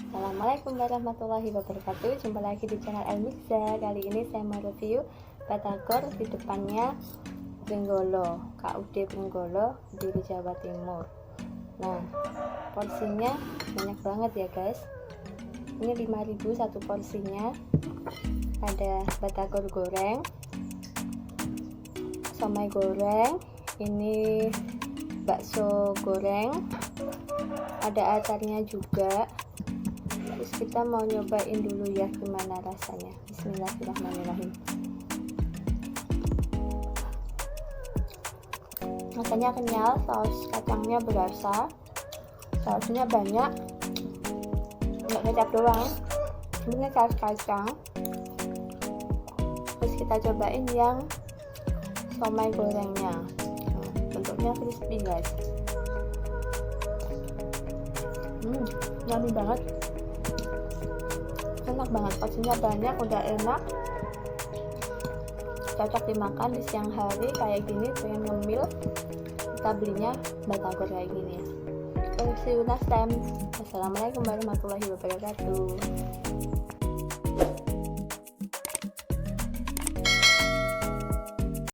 Assalamualaikum warahmatullahi wabarakatuh. Jumpa lagi di channel Elmiza. Kali ini saya mau review batagor di depannya Pringgolo, KUD Pringgolo di Jawa Timur. Nah, porsinya banyak banget ya guys. Ini 5.000 satu porsinya. Ada batagor goreng, somai goreng, ini bakso goreng, ada acarnya juga. Terus kita mau nyobain dulu ya gimana rasanya. Bismillahirrahmanirrahim. Rasanya kenyal, saus kacangnya berasa, sausnya banyak, nggak kecap doang, ini saus kacang. Terus kita cobain yang somai gorengnya. Bentuknya crispy guys. Yummy banget, enak banget, porsinya banyak, udah enak, cocok dimakan di siang hari kayak gini, pengen ngemil, kita belinya batagor kayak gini ya. See you next time. Assalamualaikum warahmatullahi wabarakatuh.